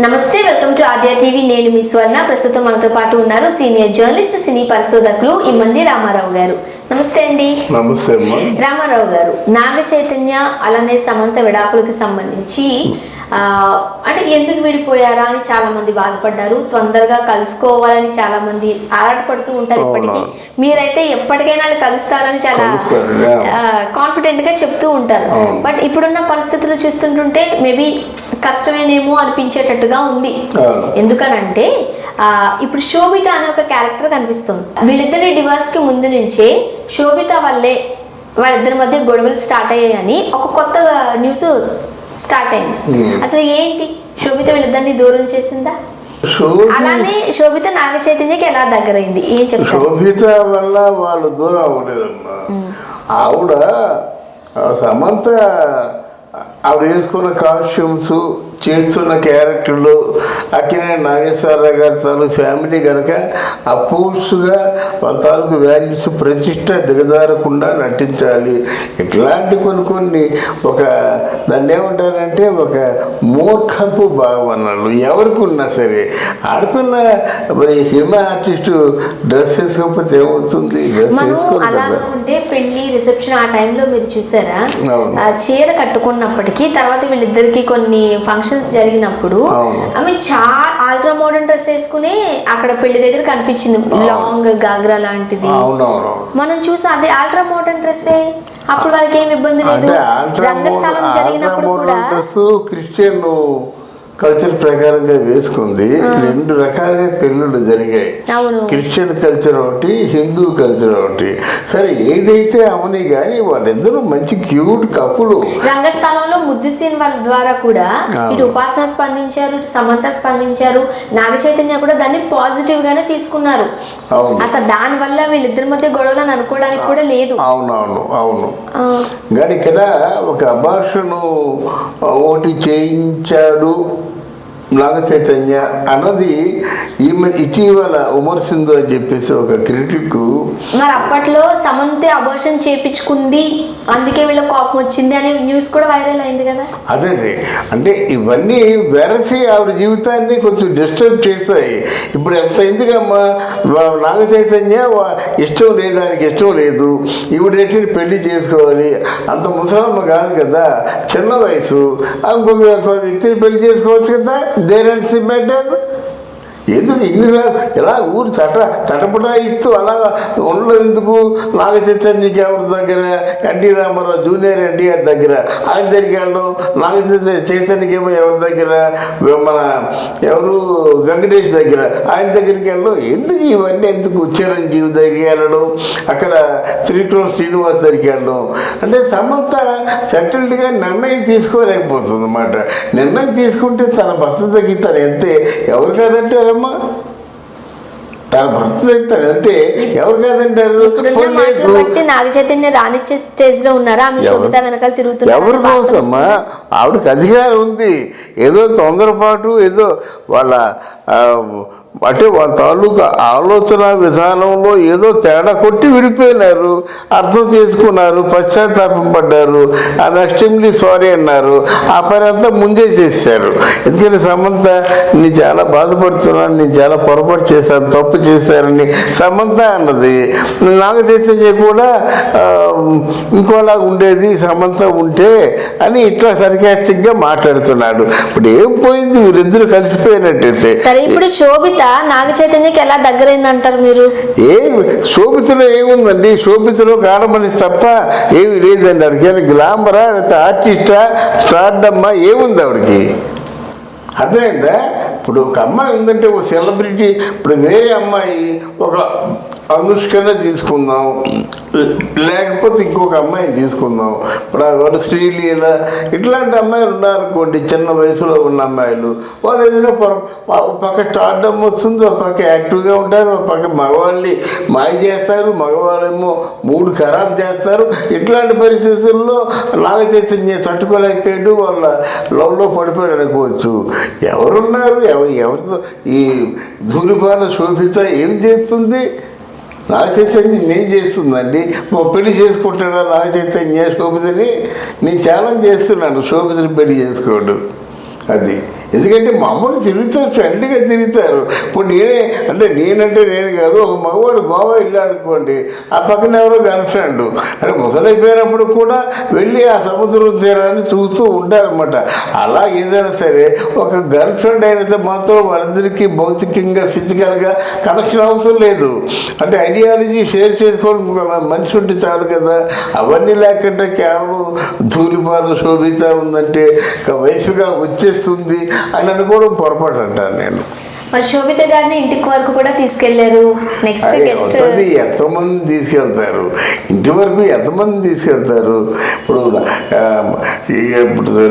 నమస్తే, welcome to Aadya TV. నేను మీ స్వర్ణ. ప్రస్తుతం మనతో పాటు ఉన్నారు సీనియర్ జర్నలిస్ట్, సినీ పరిశోధకులు ఇమ్మంది రామారావు గారు. నమస్తే అండి. నమస్తే రామారావు గారు, నాగ చైతన్య అలానే సమంత విడాకులకు సంబంధించి అంటే ఎందుకు విడిపోయారా అని చాలా మంది బాధపడ్డారు. తొందరగా కలుసుకోవాలని చాలా మంది ఆరాటపడుతూ ఉంటారు. ఇప్పటికీ మీరైతే ఎప్పటికైనా కలుస్తారని చాలా కాన్ఫిడెంట్ గా చెప్తూ ఉంటారు. బట్ ఇప్పుడున్న పరిస్థితులు చూస్తుంటుంటే మేబీ కష్టమేనేమో అనిపించేటట్టుగా ఉంది. ఎందుకనంటే ఇప్పుడు శోభిత అనే ఒక క్యారెక్టర్ కనిపిస్తుంది. వీళ్ళిద్దరి డివోర్స్ కి ముందు నుంచే శోభిత వల్లే వాళ్ళిద్దరి మధ్య గొడవలు స్టార్ట్ అయ్యాయని ఒక కొత్త న్యూస్ స్టార్ట్ అయింది. అసలు ఏంటి, శోభిత వీళ్ళిద్దరిని దూరం చేసిందా? అలానే శోభిత నాగ చైతన్యకి ఎలా దగ్గరైంది, ఏం చెప్తారు? శోభిత వల్ల వాళ్ళు దూరం అవ్వలేదమ్మా. ఆవిడ సమంత ఆవిడ వేసుకున్న కాస్ట్యూమ్స్, చేస్తున్న క్యారెక్టర్లు, అక్కినేని నాగేశ్వరరావు గారి తాలూకు ఫ్యామిలీ కనుక అపోజ్గా వాళ్ళ తాలూకు వాల్యూస్ ప్రతిష్ట దిగజారకుండా నటించాలి. ఇట్లాంటి కొన్ని ఒక దాన్ని ఏమంటారంటే ఒక మూర్ఖపు భావనలు ఎవరికి ఉన్నా సరే. ఆడపిల్ల మరి సినిమా ఆర్టిస్టు డ్రెస్ వేసుకోకపోతే ఏమవుతుంది? డ్రెస్ వేసుకోవాలి. పెళ్లి రిసెప్షన్ ఆ టైంలో మీరు చూసారా, చీర కట్టుకున్నప్పటికీ తర్వాత వీళ్ళిద్దరికి కొన్ని ఫంక్షన్స్ జరిగినప్పుడు ఆమె చాలా అల్ట్రా మోడర్న్ డ్రెస్ వేసుకుని అక్కడ పెళ్లి దగ్గర కనిపించింది. లాంగ్ గాగ్రా లాంటిది మనం చూసి అది అల్ట్రా మోడర్న్ డ్రెస్సే. అప్పుడు వాళ్ళకి ఏమి ఇబ్బంది లేదు. రంగస్థలం జరిగినప్పుడు కూడా క్రిస్టియన్ కల్చర్ ప్రకారంగా వేసుకుంది. రెండు రకాలుగా పెళ్ళిళ్ళు జరిగాయి. క్రిస్టియన్ కల్చర్ ఒకటి, హిందూ కల్చర్ ఒకటి. సరే ఏదైతే అవని కానీ వాళ్ళిద్దరూ మంచి క్యూట్ కపులు. రంగస్థలంలో ముద్దు సీన్ వాళ్ళ ద్వారా కూడా ఇటు ఉపాసన స్పందించారు, ఇటు సమంత స్పందించారు, నాగ చైతన్య కూడా దాన్ని పాజిటివ్ గానే తీసుకున్నారు. అసలు దాని వల్ల వీళ్ళిద్దరి మధ్య గొడవలను అనుకోవడానికి కూడా లేదు. అవును కానీ ఇక్కడ ఒక అబార్షన్ ఒకటి చేయించాడు నాగ చైతన్య అన్నది ఈమె ఇటీవల విమర్శిందో అని చెప్పేసి ఒక క్రిటిక్. మరి అప్పట్లో సమంత అబార్షన్ చేపించుకుంది, అందుకే వీళ్ళ కోపం వచ్చింది అనే న్యూస్ కూడా వైరల్ అయింది కదా. అదే అంటే ఇవన్నీ వెరసి ఆవిడ జీవితాన్ని కొంచెం డిస్టర్బ్ చేశాయి. ఇప్పుడు ఎంత ఎందుకమ్మా నాగ చైతన్య ఇష్టం లేదు, దానికి ఇష్టం లేదు, ఈవిడేంటి పెళ్లి చేసుకోవాలి, అంత ముసలమ్మ కాదు కదా, చిన్న వయసు, ఇంకొక వ్యక్తిని పెళ్లి చేసుకోవచ్చు కదా. దేనికి బెటర్ ఎందుకు ఇన్ని ఇలా ఊరు తటపటాయిస్తూ అలా ఉండలేదు ఎందుకు? నాగ చైతన్యకి ఎవరి దగ్గర, ఎన్టీ రామారావు జూనియర్ ఎన్టీఆర్ దగ్గర, ఆయన దగ్గరికి వెళ్ళడం. నాగ చైతన్యకి ఏమో ఎవరి దగ్గర, మన ఎవరు వెంకటేష్ దగ్గర, ఆయన దగ్గరికి వెళ్ళడం ఎందుకు? ఇవన్నీ ఎందుకు? చిరంజీవి దగ్గరికి వెళ్ళడం, అక్కడ త్రివిక్రమ్ శ్రీనివాస్ దగ్గరికి వెళ్ళడం. అంటే సమంత సెటిల్డ్గా నిర్ణయం తీసుకోలేకపోతుంది అన్నమాట. నిర్ణయం తీసుకుంటే తన భర్త దగ్గర తను ఎంతే, ఎవరు కాదంటారు తన భర్త దగ్గర అంతే, ఎవరు కాదంటారు? నాగ చైతన్య రానిచ్చే స్టేజ్ లో ఉన్నారా? ఎవరి కోసమ్మా? ఆవిడకి అధికారం ఉంది. ఏదో తొందరపాటు ఏదో వాళ్ళ అంటే వాళ్ళ తాలూకా ఆలోచన విధానంలో ఏదో తేడా కొట్టి విడిపోయినారు, అర్థం చేసుకున్నారు, పశ్చాత్తాపం పడ్డారు, ఆ ఎక్స్ట్రీమ్లీ సారీ అన్నారు. ఆ పని అంతా ముందే చేశారు. ఎందుకంటే సమంత నేను చాలా బాధపడుతున్నాను, నేను చాలా పొరపాటు చేశాను, తప్పు చేశారని సమంత అన్నది. నాగ చైతన్య కూడా ఇంకోలాగా ఉండేది సమంత ఉంటే అని ఇట్లా సర్కాస్టిక్గా మాట్లాడుతున్నాడు. ఇప్పుడు ఏం పోయింది? వీరిద్దరు కలిసిపోయినట్టయితే. ఇప్పుడు శోభిత నాగ చైతన్యకి ఎలా దగ్గరైంది అంటారు మీరు? శోభితలో ఏముందండి? శోభితలో కాడమని తప్ప ఏమి లేదండి. ఆవిడకి గ్లామరా, ఆర్టిస్టా, స్టార్డమ్మా ఏముంది ఆవిడకి? అర్థమైందా? ఇప్పుడు ఒక అమ్మాయి ఉందంటే ఒక సెలబ్రిటీ. ఇప్పుడు వేరే అమ్మాయి ఒక అనుష్కనే తీసుకుందాం, లేకపోతే ఇంకొక అమ్మాయిని తీసుకుందాం. ఇప్పుడు వాడు శ్రీలీల ఇట్లాంటి అమ్మాయిలు ఉన్నారనుకోండి, చిన్న వయసులో ఉన్న అమ్మాయిలు, వాళ్ళు ఏదైనా పక్క స్టార్డమ్ వస్తుంది, ఒక పక్క యాక్టివ్గా ఉంటారు, ఒక పక్క మగవాళ్ళని మాయ చేస్తారు, మగవాళ్ళేమో మూడు ఖరాబ్ చేస్తారు. ఇట్లాంటి పరిస్థితుల్లో నాగ చైతన్య తట్టుకోలేకపోయాడు, వాళ్ళ లవ్లో పడిపోయాడు అనుకోవచ్చు. ఎవరున్నారు? ఎవరితో ఈ ధూళిపాల శోభిత ఏం చేస్తుంది? నాగ చైతన్యం ఏం చేస్తుందండి? పెళ్లి చేసుకుంటాడా నాగ చైతన్య శోభితని? నేను ఛాలెంజ్ చేస్తున్నాను, శోభితని పెళ్లి చేసుకోడు. అది ఎందుకంటే మామూలు తిరుగుతారు, ఫ్రెండ్గా తిరుగుతారు. ఇప్పుడు నేనంటే నేను కాదు, ఒక మగవాడు గోవా వెళ్ళాడు అనుకోండి, ఆ పక్కన ఎవరో గర్ల్ ఫ్రెండ్ అంటే ముసలైపోయినప్పుడు కూడా వెళ్ళి ఆ సముద్రం తీరాన్ని చూస్తూ ఉంటారనమాట. అలా ఏదైనా సరే ఒక గర్ల్ ఫ్రెండ్ అయినైతే మాత్రం వాళ్ళందరికీ భౌతికంగా ఫిజికల్గా కనెక్షన్ అవసరం లేదు. అంటే ఐడియాలజీ షేర్ చేసుకోవడం మనిషి ఉంటే చాలు కదా. అవన్నీ లేకుండా కేవలం ధూళిపాలు శోభిత ఉందంటే వైఫ్గా వచ్చేస్తుంది అని అనుకోవడం పొరపాటు అంటాను నేను. మరి శోభిత గారిని ఇంటికి వరకు కూడా తీసుకెళ్లారు. నెక్స్ట్ గెస్ట్ ఎంతమంది తీసుకెళ్తారు, ఇంటి వరకు ఎంతమంది తీసుకెళ్తారు? ఇప్పుడు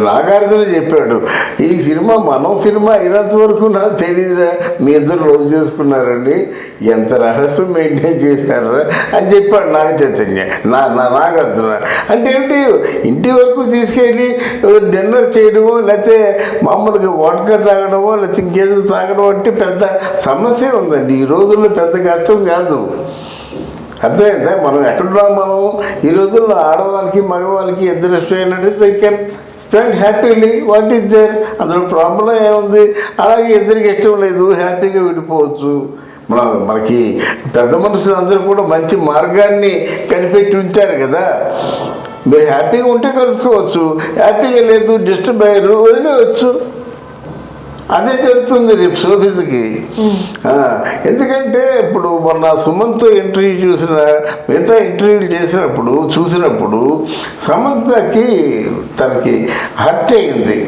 నాగార్జున చెప్పాడు, ఈ సినిమా మనం సినిమా అయినంత వరకు నాకు తెలియదురా, మీ ఇద్దరు రోజు చేసుకున్నారండి, ఎంత రహస్యం మెయింటైన్ చేశారా అని చెప్పాడు నాగ చైతన్య నాగార్జున. అంటే ఏంటి, ఇంటి వరకు తీసుకెళ్ళి డిన్నర్ చేయడమో లేకపోతే మామూలుగా వాటకా తాగడమో లేకపోతే ఇంకేదో తాగడం అంటే పెద్ద సమస్య ఉందండి. ఈ రోజుల్లో పెద్ద కష్టం కాదు. అర్థమైందా? మనం ఎక్కడున్నాం, మనం ఈ రోజుల్లో ఆడవాళ్ళకి మగవాళ్ళకి ఇద్దరు ఇష్టమైనట్టు they can spend happily. What is there? అందులో ప్రాబ్లం ఏముంది? అలాగే ఇద్దరికి ఇష్టం లేదు, హ్యాపీగా విడిపోవచ్చు. మనకి పెద్ద మనుషులు అందరూ కూడా మంచి మార్గాన్ని కనిపెట్టి ఉంచారు కదా. మీరు హ్యాపీగా ఉంటే కలుసుకోవచ్చు, హ్యాపీగా లేదు డిస్టర్బ్ అయ్యారు వదిలేవచ్చు. అదే జరుగుతుంది రేపు శోభితకి. ఎందుకంటే ఇప్పుడు మొన్న సుమంత్ ఇంటర్వ్యూ మిగతా ఇంటర్వ్యూలు చూసినప్పుడు సమంతకి తనకి హర్ట్ అయింది.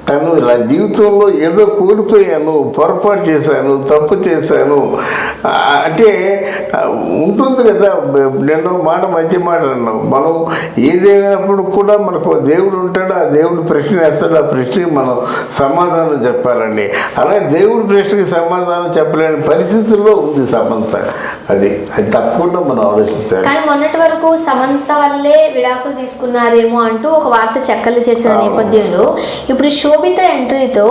తను ఇలా జీవితంలో ఏదో కోల్పోయాను, పొరపాటు చేశాను, తప్పు చేశాను అంటే ఉంటుంది కదా. నేను మంచి మాట అన్నావు, మనం ఏదేమైనప్పుడు కూడా మనకు దేవుడు ఉంటాడు, ఆ దేవుడు ప్రశ్న వేస్తాడు, ఆ ప్రశ్నకి మనం సమాధానం చెప్పాలండి. అలాగే దేవుడి ప్రశ్నకి సమాధానం చెప్పలేని పరిస్థితుల్లో ఉంది సమంత. అది తప్పకుండా మనం ఆలోచించాలి. కానీ మొన్నటి వరకు సమంత వల్లే విడాకులు తీసుకున్నారేమో అంటూ ఒక వార్త చక్కర్లు చేసిన నేపథ్యంలో ఇప్పుడు శోభిత ఎంట్రీతో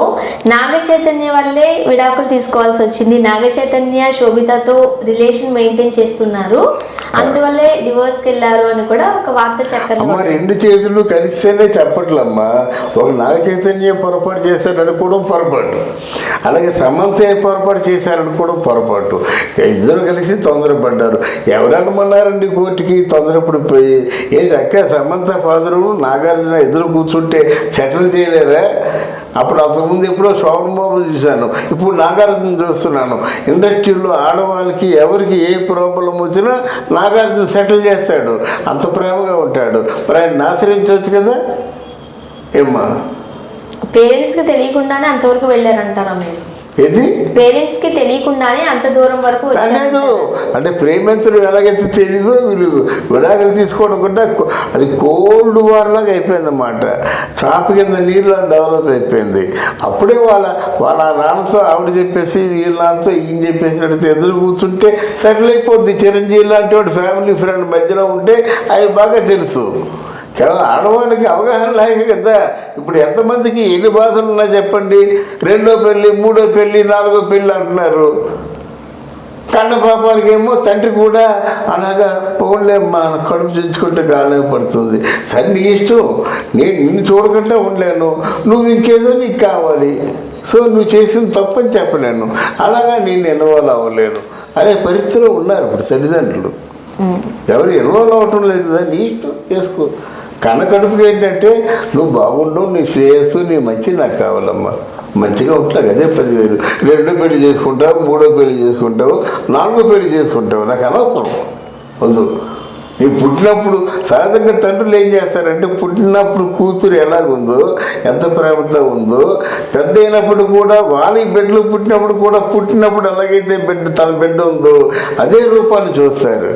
నాగ చైతన్య వల్లే విడాకులు తీసుకోవాల్సి వచ్చింది, నాగ చైతన్య శోభితతో రిలేషన్ మెయింటైన్ చేస్తున్నారు, అందువల్లే డివోర్స్కి వెళ్ళారు అని కూడా ఒక వార్త చక్కర్లు. రెండు చేతులు కలిస్తేనే చెప్పట్లమ్మా. ఒక నాగ చైతన్య పొరపాటు చేశారనుకోవడం పొరపాటు, అలాగే సమంత పొరపాటు చేశారనుకోవడం పొరపాటు. ఇద్దరు కలిసి తొందరపడ్డారు. ఎవరనుమన్నారండి కోర్టుకి తొందరపడిపోయి? అక్క సమంత ఫాదరు నాగార్జున ఇద్దరు కూర్చుంటే సెటిల్ చేయలేరా? అప్పుడు అంతకుముందు ఎప్పుడో శోభన్ బాబు చూశాను, ఇప్పుడు నాగార్జున చూస్తున్నాను. ఇండస్ట్రీలో ఆడవాళ్ళకి ఎవరికి ఏ ప్రాబ్లం వచ్చినా నాగార్జున సెటిల్ చేస్తాడు, అంత ప్రేమగా ఉంటాడు. మరి ఆయన ఆశ్రయించవచ్చు కదా. ఏమ్మా, పేరెంట్స్కి తెలియకుండానే అంతవరకు వెళ్ళారంటారా మీరు? ఏది పేరెంట్స్ కి తెలియకుండానే అంత దూరం వరకు వచ్చారు అంటే ప్రేమించడం ఎలాగైతే తెలీదు, వీళ్ళు విడాకులు తీసుకోవడం కూడా అది కోల్డ్ వార్ లాగా అయిపోయిందన్నమాట. చాప కింద నీళ్ళ డెవలప్ అయిపోయింది. అప్పుడే వాళ్ళ నాన్నతో ఆవిడ చెప్పేసి వీళ్ళతో ఈయన చెప్పేసినట్టు ఎదురు కూర్చుంటే సెటిల్ అయిపోద్ది. చిరంజీవి లాంటి వాడు ఫ్యామిలీ ఫ్రెండ్ మధ్యలో ఉంటే ఆయన బాగా తెలుసు. కేవలం ఆడవాళ్ళకి అవగాహన లేక కదా. ఇప్పుడు ఎంతమందికి ఎన్ని బాధలు ఉన్నా చెప్పండి, 2వ పెళ్ళి 3వ పెళ్ళి 4వ పెళ్ళి అంటున్నారు. కన్న పాపానికి ఏమో తండ్రి కూడా అలాగా పోలేమ్మా కడుపు చేయించుకుంటే గాలే పడుతుంది. సరే నీ ఇష్టం, నేను నిన్ను చూడకుండా ఉండలేను, నువ్వు ఇంకేదో నీకు కావాలి, సో నువ్వు చేసిన తప్పని చెప్పలేను, అలాగా నేను ఇన్వాల్వ్ అవ్వలేను అనే పరిస్థితిలో ఉన్నారు ఇప్పుడు తల్లిదండ్రులు. ఎవరు ఇన్వాల్వ్ అవ్వటం లేదు కదా, నీ ఇష్టం చేసుకో. కన్న కడుపుకి ఏంటంటే నువ్వు బాగుండవు, నీ శ్రేయస్సు, నీ మంచి నాకు కావాలమ్మా, మంచిగా ఉంటా అదే 10,000. 2వ పెళ్లి చేసుకుంటావు, 3వ పెళ్లి చేసుకుంటావు, 4వ పెళ్లి చేసుకుంటావు, నాకు అనవసరం వద్దు. నీ పుట్టినప్పుడు సహజంగా తండ్రులు ఏం చేస్తారంటే పుట్టినప్పుడు కూతురు ఎలాగుందో, ఎంత ప్రేమతో ఉందో, పెద్ద అయినప్పుడు కూడా వాళ్ళ బిడ్డలు పుట్టినప్పుడు ఎలాగైతే తన బిడ్డ ఉందో అదే రూపాన్ని చూస్తారు.